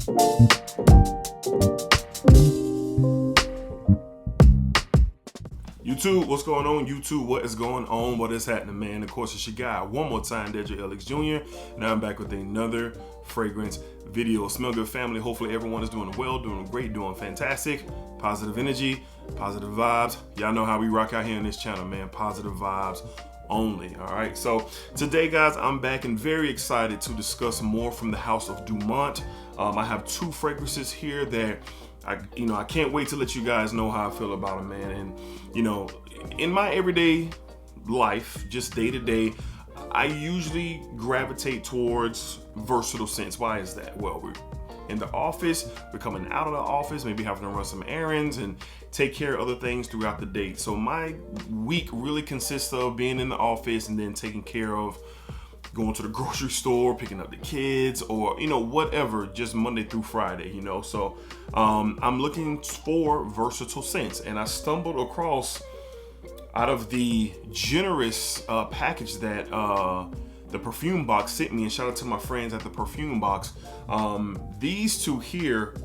YouTube, what's going on? YouTube, what is going on? What is happening, man? Of course, it's your guy, one more time, DEDRICKHJR. Now I'm back with another fragrance video. Smell good, family. Hopefully everyone is doing well, doing great, doing fantastic. Positive energy, positive vibes. Y'all know how we rock out here on this channel, man. Positive vibes only. All right, so today, guys, I'm back and very excited to discuss more from the house of Dumont. I have two fragrances here that I can't wait to let you guys know how I feel about them, man. And in my everyday life, just day to day, I usually gravitate towards versatile scents. Why is that? Well, we're in the office, we're coming out of the office, maybe having to run some errands and take care of other things throughout the day. So my week really consists of being in the office and then taking care of going to the grocery store, picking up the kids, or whatever, just Monday through Friday, so I'm looking for versatile scents, and I stumbled across, out of the generous package that the perfume box sent me, and shout out to my friends at the perfume box, these two here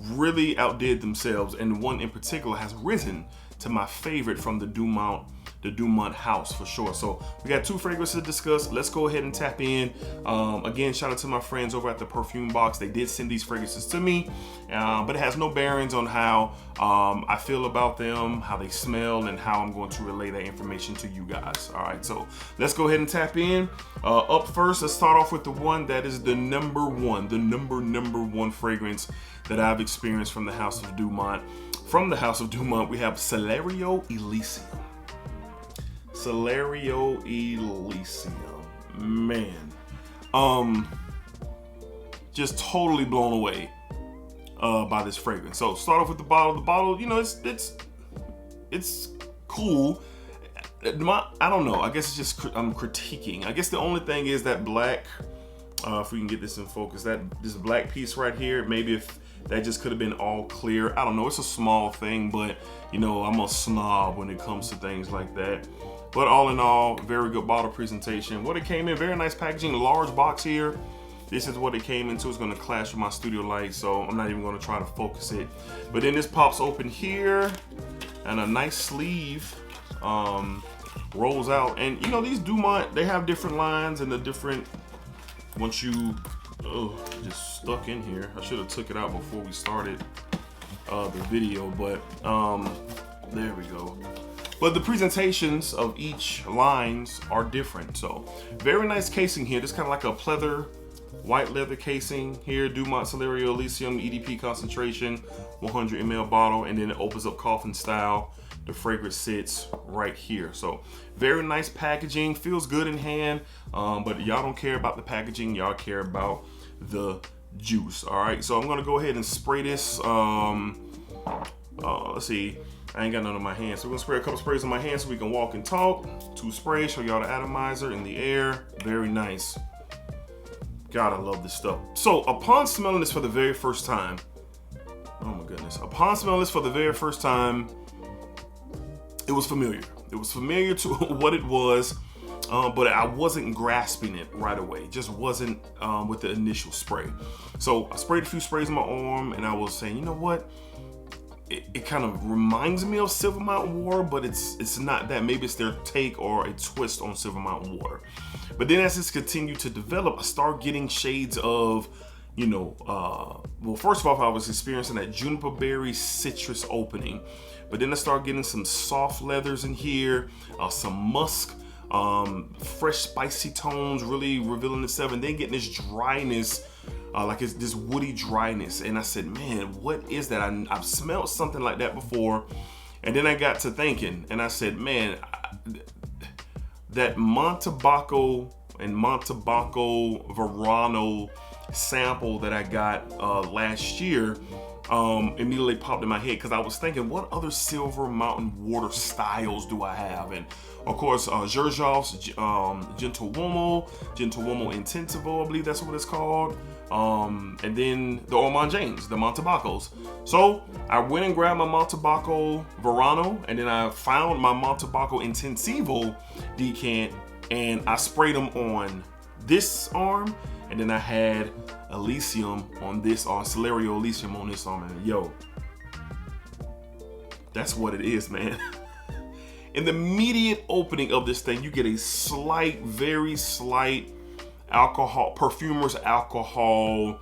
really outdid themselves, and one in particular has risen to my favorite from the Dumont house for sure. So we got two fragrances to discuss. Let's go ahead and tap in. Again, shout out to my friends over at the perfume box. They did send these fragrances to me, but it has no bearings on how I feel about them, how they smell, and how I'm going to relay that information to you guys. All right, so let's go ahead and tap in. Up first, let's start off with the one that is the number one fragrance that I've experienced from the house of Dumont. From the house of Dumont, we have Celerio Elysium. Celerio Elysium, man, just totally blown away by this fragrance. So start off with the bottle. The bottle, it's cool. I don't know. I guess it's just I'm critiquing. I guess the only thing is that black. If we can get this in focus, this black piece right here. Maybe if that just could have been all clear. I don't know. It's a small thing, but I'm a snob when it comes to things like that. But all in all, very good bottle presentation. What it came in, very nice packaging, large box here. This is what it came into. It's gonna clash with my studio light, so I'm not even gonna try to focus it. But then this pops open here, and a nice sleeve rolls out. And these Dumont, they have different lines and the different, once you, just stuck in here. I should have took it out before we started the video, but there we go. But the presentations of each lines are different. So very nice casing here. This kind of like a pleather, white leather casing here. Dumont Celerio Elysium EDP concentration, 100 ml bottle, and then it opens up coffin style. The fragrance sits right here. So very nice packaging, feels good in hand, but y'all don't care about the packaging, y'all care about the juice. All right, so I'm gonna go ahead and spray this. Let's see, I ain't got none on my hands, so we're gonna spray a couple sprays on my hands so we can walk and talk. 2 sprays, show y'all the atomizer in the air. Very nice. God, I love this stuff. So upon smelling this for the very first time, oh my goodness, upon smelling this for the very first time, it was familiar. It was familiar to what it was, but I wasn't grasping it right away. It just wasn't with the initial spray. So I sprayed a few sprays on my arm, and I was saying, you know what? It kind of reminds me of Silver Mountain Water, but it's not that. Maybe it's their take or a twist on Silver Mountain Water. But then as this continued to develop, I started getting shades of, well, first of all, I was experiencing that juniper berry citrus opening, but then I started getting some soft leathers in here, some musk, fresh spicy tones really revealing itself, and then getting this dryness, like it's this woody dryness. And I said, man, what is that? I've smelled something like that before. And then I got to thinking, and I said, man, that Montebaco and Montebaco Verano sample that I got last year immediately popped in my head, because I was thinking, what other Silver Mountain Water styles do I have? And of course, Xerjoff's Gentle Uomo Intensivo, I believe that's what it's called. And then the Ormond James, the Montebacos. So I went and grabbed my Montebaco Verano, and then I found my Montebaco Intensivo decant, and I sprayed them on this arm, and then I had Elysium on this, or Celerio Elysium on this arm, and yo, that's what it is, man. In the immediate opening of this thing, you get a slight, very slight alcohol, perfumer's alcohol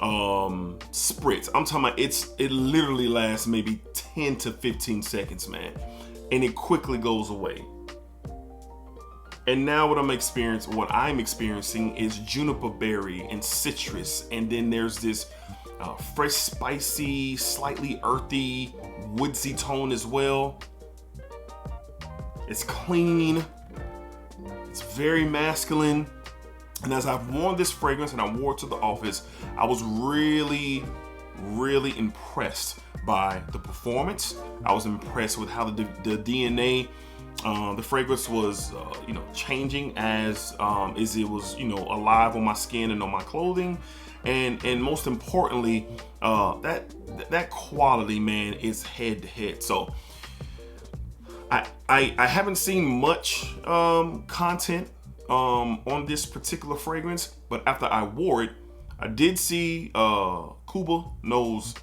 spritz. I'm talking about it literally lasts maybe 10 to 15 seconds, man, and it quickly goes away. And now what I'm experiencing is juniper berry and citrus, and then there's this fresh, spicy, slightly earthy, woodsy tone as well. It's clean, it's very masculine. And as I've worn this fragrance and I wore it to the office, I was really, really impressed by the performance. I was impressed with how the DNA, the fragrance was, changing as it was, alive on my skin and on my clothing. And most importantly, that quality, man, is head to head. So I haven't seen much content on this particular fragrance, but after I wore it, I did see Kuba No's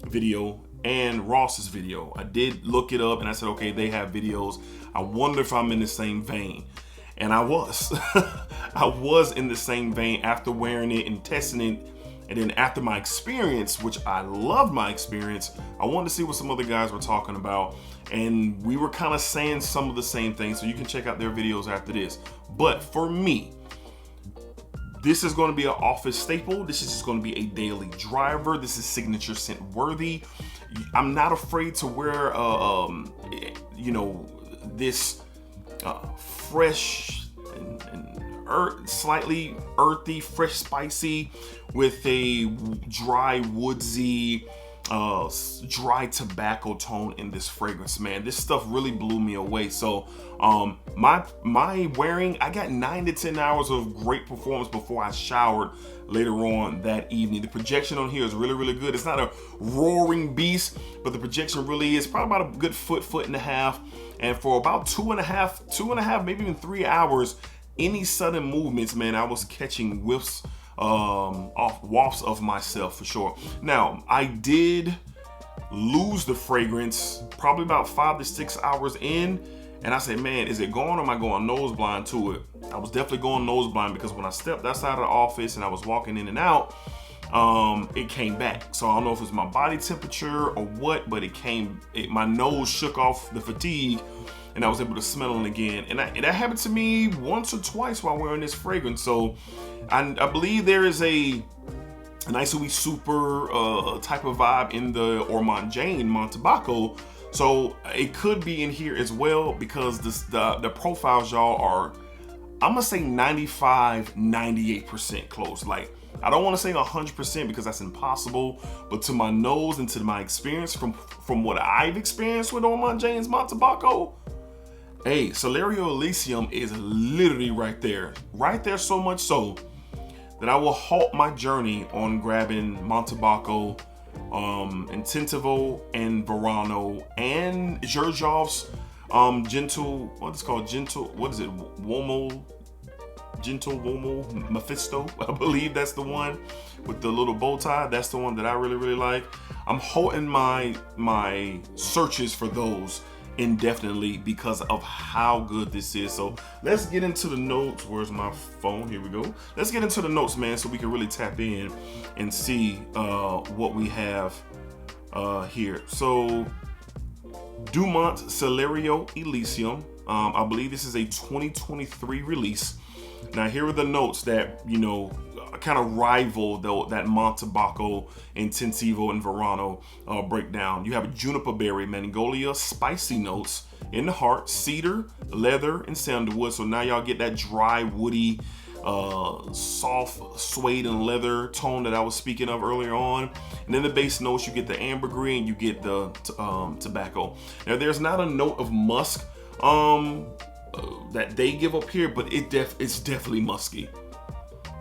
video and Ross's video. I did look it up and I said, okay, they have videos. I wonder if I'm in the same vein. And I was. I was in the same vein after wearing it and testing it. And then after my experience, which I loved my experience, I wanted to see what some other guys were talking about. And we were kind of saying some of the same things. So you can check out their videos after this. But for me, this is going to be an office staple. This is just going to be a daily driver. This is signature scent worthy. I'm not afraid to wear, this fresh and slightly earthy, fresh, spicy with a dry, woodsy, dry tobacco tone in this fragrance, man. This stuff really blew me away. So my wearing, I got 9 to 10 hours of great performance before I showered later on that evening. The projection on here is really, really good. It's not a roaring beast, but the projection really is probably about a good foot and a half. And for about two and a half, maybe even 3 hours, any sudden movements, man, I was catching wafts of myself for sure. Now, I did lose the fragrance probably about 5 to 6 hours in, and I said, man, is it gone or am I going nose blind to it? I was definitely going nose blind because when I stepped outside of the office and I was walking in and out, it came back. So I don't know if it was my body temperature or what, but my nose shook off the fatigue and I was able to smell it again. And that happened to me once or twice while wearing this fragrance. So I believe there is a nice sweet super type of vibe in the Ormond Jane Montebaco. So it could be in here as well because the profiles, y'all, are, I'm gonna say 95, 98% close. Like, I don't want to say 100% because that's impossible, but to my nose and to my experience from what I've experienced with Ormond Jane's Montebaco, hey, Celerio Elysium is literally right there so much so that I will halt my journey on grabbing Montebaco, Intentivo and Verano and Xerjoff's Gentle Womo Mephisto, I believe that's the one with the little bow tie. That's the one that I really, really like. I'm holding my searches for those indefinitely because of how good this is. So let's get into the notes. Where's my phone? Here we go. Let's get into the notes, man, so we can really tap in and see what we have here. So Dumont Celerio Elysium. I believe this is a 2023 release. Now here are the notes that, kind of rival that Montebaco, Intensivo, and Verano breakdown. You have a juniper berry, magnolia, spicy notes in the heart, cedar, leather, and sandalwood. So now y'all get that dry, woody, soft suede and leather tone that I was speaking of earlier on. And then the base notes, you get the ambergris and you get the tobacco. Now there's not a note of musk that they give up here, but it's definitely musky.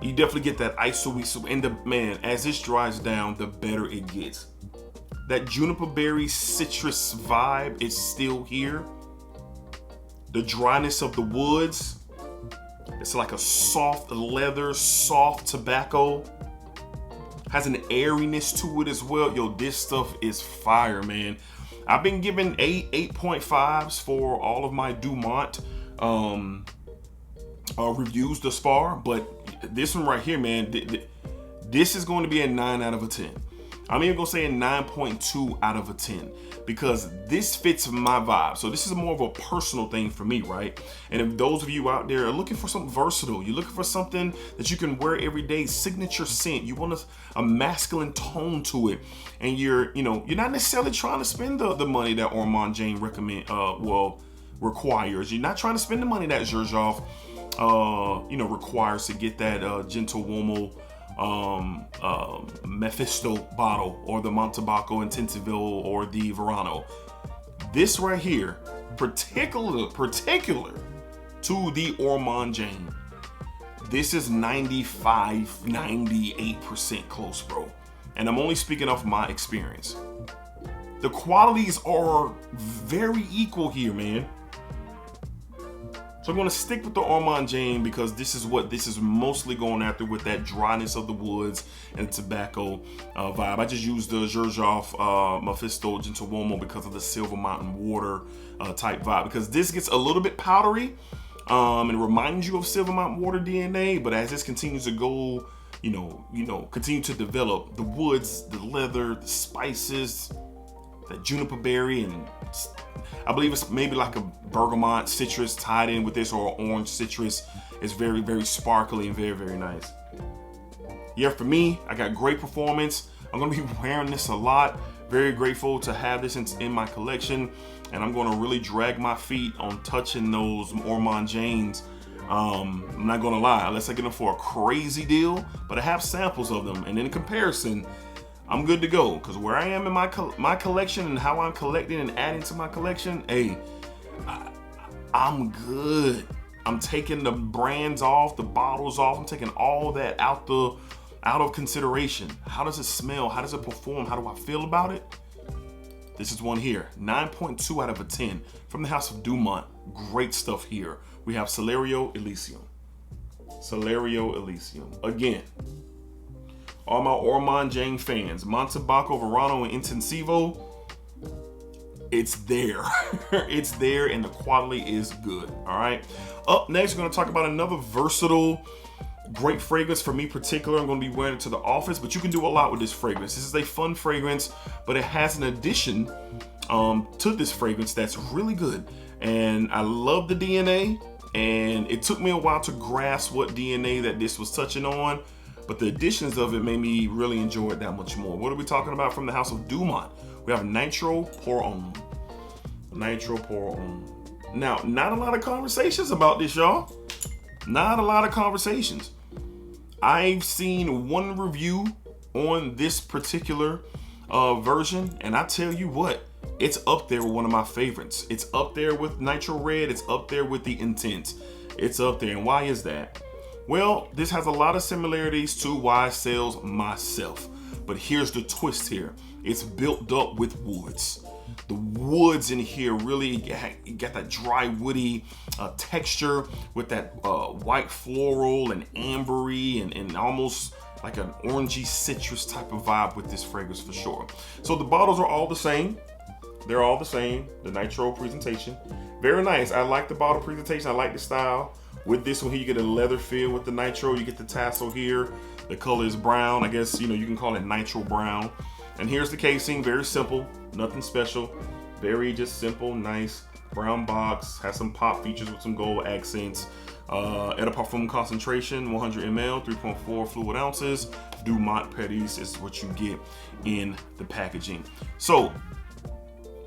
You definitely get that iso, and man, as this dries down, the better it gets. That juniper berry citrus vibe is still here. The dryness of the woods, It's like a soft leather, soft tobacco. Has an airiness to it as well. Yo, this stuff is fire, man. I've been given 8.5s for all of my Dumont reviews thus far, but this one right here, man, this is going to be a 9 out of a 10. I'm even gonna say a 9.2 out of a 10 because this fits my vibe. So this is more of a personal thing for me, right? And if those of you out there are looking for something versatile, you're looking for something that you can wear every day, signature scent, you want a masculine tone to it, and you're not necessarily trying to spend the money that Ormond James requires. You're not trying to spend the money that Xerjoff requires to get that Gentle Womo Mephisto bottle, or the Montebaco Intensiville, or the Verano. This right here, particular to the Ormond James, this is 98% close, bro. And I'm only speaking off my experience. The qualities are very equal here, man. So I'm going to stick with the Ormond James because this is what this is mostly going after, with that dryness of the woods and tobacco vibe. I just used the Xerjoff Mephisto Gentle Womo because of the Silver Mountain Water type vibe, because this gets a little bit powdery and reminds you of Silver Mountain Water DNA. But as this continues to go, continue to develop, the woods, the leather, the spices, that juniper berry, and I believe it's maybe like a bergamot citrus tied in with this, or orange citrus. It's very, very sparkly and very, very nice. Yeah, for me, I got great performance. I'm gonna be wearing this a lot. Very grateful to have this in my collection, and I'm gonna really drag my feet on touching those Ormond James. I'm not gonna lie, unless I get them for a crazy deal, but I have samples of them, and in comparison, I'm good to go. Because where I am in my collection and how I'm collecting and adding to my collection, hey, I'm good. I'm taking the brands off, the bottles off. I'm taking all that out of consideration. How does it smell? How does it perform? How do I feel about it? This is one here, 9.2 out of a 10 from the House of Dumont. Great stuff here. We have Celerio Elysium. Celerio Elysium. Again, all my Ormond James fans, Montebaco, Verano, and Intensivo, it's there. It's there, and the quality is good. All right. Up next, we're going to talk about another versatile, great fragrance. For me particular, I'm going to be wearing it to the office, but you can do a lot with this fragrance. This is a fun fragrance, but it has an addition to this fragrance that's really good. And I love the DNA, and it took me a while to grasp what DNA that this was touching on, but the additions of it made me really enjoy it that much more. What are we talking about from the House of Dumont? We have Nitro Pour Homme. Nitro Pour Homme. Now, not a lot of conversations about this, y'all. Not a lot of conversations. I've seen one review on this particular version, and I tell you what, it's up there with one of my favorites. It's up there with Nitro Red. It's up there with the Intense. It's up there. And why is that? Well, this has a lot of similarities to YSL's Myself. But here's the twist here. It's built up with woods. The woods in here really got that dry, woody texture with that white floral and ambery and almost like an orangey citrus type of vibe with this fragrance for sure. So the bottles are all the same. They're all the same. The Nitro presentation. Very nice. I like the bottle presentation. I like the style. With this one here, you get a leather feel with the Nitro. You get the tassel here. The color is brown. I guess, you can call it Nitro Brown. And here's the casing. Very simple. Nothing special. Very just simple, nice brown box. Has some pop features with some gold accents. Eau de Parfum concentration, 100 ml, 3.4 fluid ounces. Dumont Petits is what you get in the packaging. So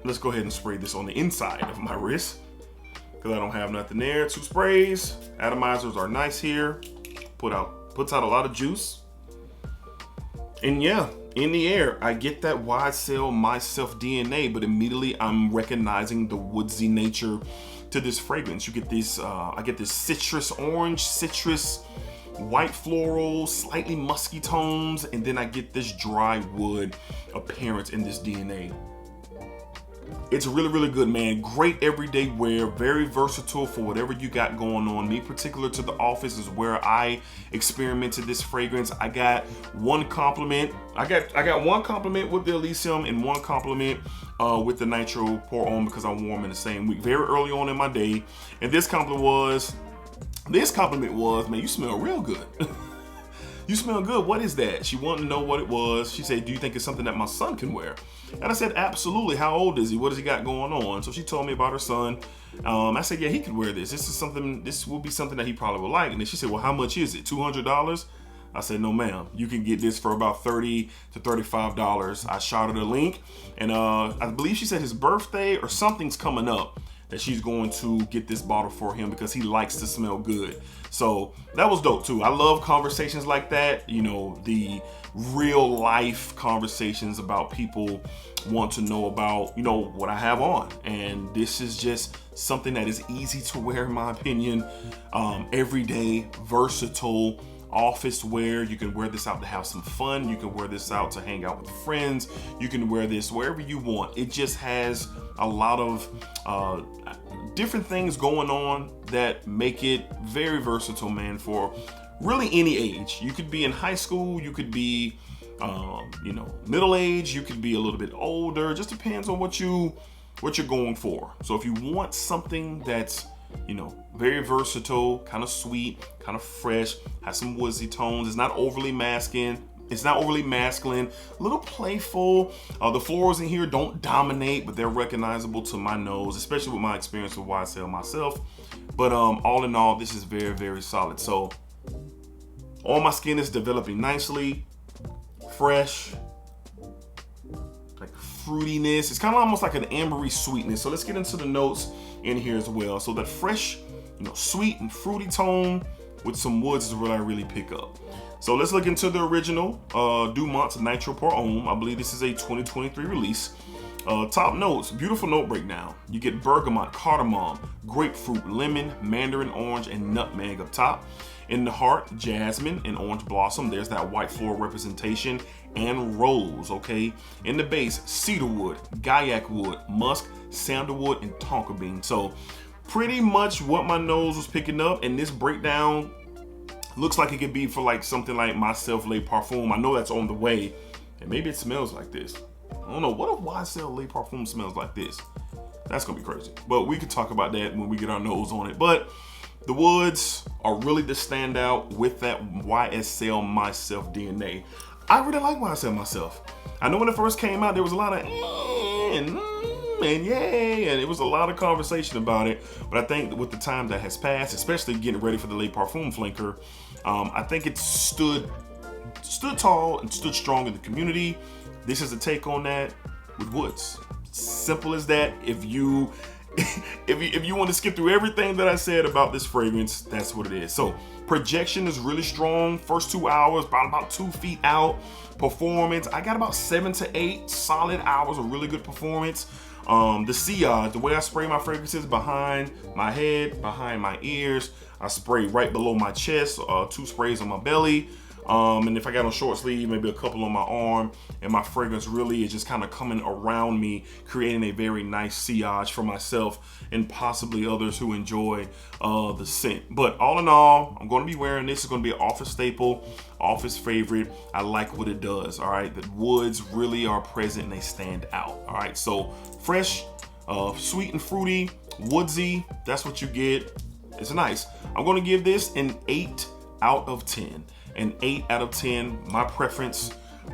let's go ahead and spray this on the inside of my wrist, because I don't have nothing there. 2 sprays. Atomizers are nice here. Puts out a lot of juice. And yeah, in the air, I get that YSL Myself DNA, but immediately I'm recognizing the woodsy nature to this fragrance. You get this, I get this citrus orange, citrus white floral, slightly musky tones, and then I get this dry wood appearance in this DNA. It's really, really good, man. Great everyday wear, very versatile for whatever you got going on. Me particular to the office is where I experimented this fragrance. I got one compliment. I got one compliment with the Elysium and one compliment with the Nitro Pour Homme because I wore them in the same week, very early on in my day. And this compliment was, man, you smell real good. You smell good. What is that? She wanted to know what it was. She said, do you think it's something that my son can wear? And I said, absolutely. How old is he? What does he got going on? So she told me about her son. I said, yeah, he could wear this. This will be something that he probably would like. And then she said, well, how much is it? $200? I said, no, ma'am. You can get this for about $30 to $35. I shot her the link. And I believe she said his birthday or something's coming up that she's going to get this bottle for him because he likes to smell good. So that was dope too. I love conversations like that. You know, the real life conversations about people want to know about, you know, what I have on. And this is just something that is easy to wear in my opinion. Everyday, versatile, office wear. You can wear this out to have some fun. You can wear this out to hang out with friends. You can wear this wherever you want. It just has a lot of different things going on that make it very versatile, man, for really any age. You could be in high school, you could be you know, middle age, you could be a little bit older. It just depends on what you're going for. So if you want something that's, you know, very versatile, kind of sweet, kind of fresh, has some woodsy tones, it's not overly masculine, a little playful. The florals in here don't dominate, but they're recognizable to my nose, especially with my experience with YSL myself. But all in all, this is very, very solid. So all my skin is developing nicely, fresh, like fruitiness. It's kind of almost like an ambery sweetness. So let's get into the notes in here as well. So that fresh, you know, sweet and fruity tone with some woods is what I really pick up. So let's look into the original Dumont Nitro Pour Homme. I believe this is a 2023 release. Top notes, beautiful note breakdown. You get bergamot, cardamom, grapefruit, lemon, mandarin orange, and nutmeg up top. In the heart, jasmine and orange blossom. There's that white floral representation and rose, okay? In the base, cedarwood, gaiac wood, musk, sandalwood, and tonka bean. So pretty much what my nose was picking up, and this breakdown looks like it could be for like something like my self-laid parfum. I know that's on the way, and maybe it smells like this. I don't know, what if YSL Lait Parfum smells like this? That's gonna be crazy. But we could talk about that when we get our nose on it. But the woods are really the standout with that YSL Myself DNA. I really like YSL Myself. I know when it first came out, there was a lot of and yay, and it was a lot of conversation about it. But I think with the time that has passed, especially getting ready for the Lait Parfum flanker, I think it stood tall and stood strong in the community. This is a take on that with woods. Simple as that. If you want to skip through everything that I said about this fragrance, that's what it is. So projection is really strong. First 2 hours, about 2 feet out. Performance, I got about 7 to 8 solid hours of really good performance. The sillage, the way I spray my fragrances behind my head, behind my ears. I spray right below my chest, 2 sprays on my belly. And if I got on short sleeve, maybe a couple on my arm, and my fragrance really is just kind of coming around me, creating a very nice sillage for myself and possibly others who enjoy the scent. But all in all, I'm going to be wearing this. It's going to be an office staple, office favorite. I like what it does. All right, the woods really are present and they stand out. All right, so fresh, sweet and fruity, woodsy. That's what you get. It's nice. I'm going to give this an 8 out of 10. An 8 out of 10, my preference,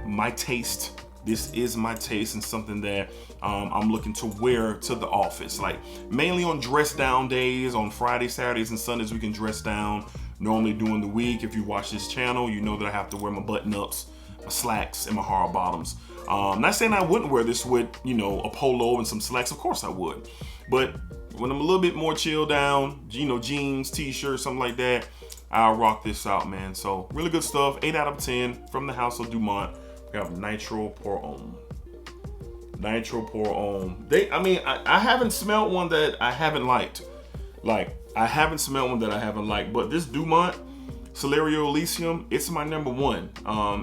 my taste. This is my taste and something that I'm looking to wear to the office. Like mainly on dress down days, on Fridays, Saturdays, and Sundays, we can dress down. Normally during the week, if you watch this channel, you know that I have to wear my button ups, my slacks, and my hard bottoms. Not saying I wouldn't wear this with, you know, a polo and some slacks. Of course I would. But when I'm a little bit more chilled down, you know, jeans, t-shirt, something like that, I'll rock this out, man. So really good stuff. 8 out of 10 from the house of Dumont. We have Nitro Pour Homme. Nitro Pour Homme. I haven't smelled one that I haven't liked. I haven't smelled one that I haven't liked. But this Dumont Celerio Elysium, it's my number 1.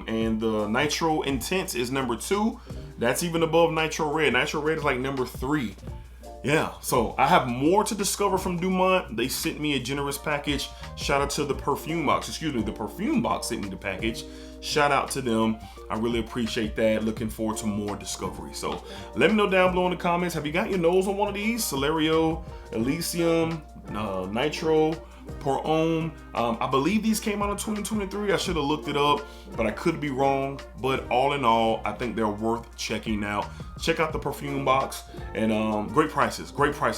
And the Nitro Intense is number 2. That's even above Nitro Red. Nitro Red is like number 3. Yeah, so I have more to discover from Dumont. They sent me a generous package. Shout out to the perfume box. Excuse me, the perfume box sent me the package. Shout out to them. I really appreciate that. Looking forward to more discovery. So let me know down below in the comments. Have you got your nose on one of these? Celerio Elysium, Nitro Pour Homme. I believe these came out in 2023. I should have looked it up, but I could be wrong. But all in all, I think they're worth checking out. Check out the perfume box, and great prices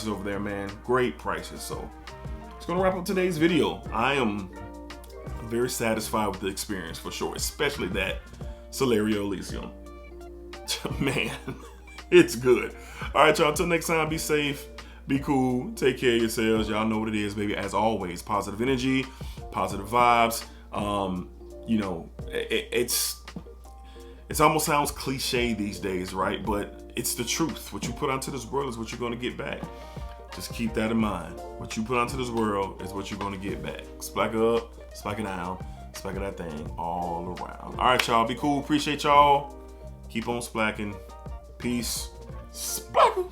over there, man. Great prices. So it's gonna wrap up today's video. I am very satisfied with the experience for sure, especially that Celerio Elysium. Man, it's good. All right, y'all, until next time, be safe, be cool, take care of yourselves. Y'all know what it is, baby. As always, positive energy, positive vibes. You know, it's almost sounds cliche these days, right? But it's the truth. What you put onto this world is what you're going to get back. Just keep that in mind. What you put onto this world is what you're going to get back. Splack up, splack it down, splack that thing all around. All right, y'all, be cool. Appreciate y'all. Keep on splacking. Peace. Splack.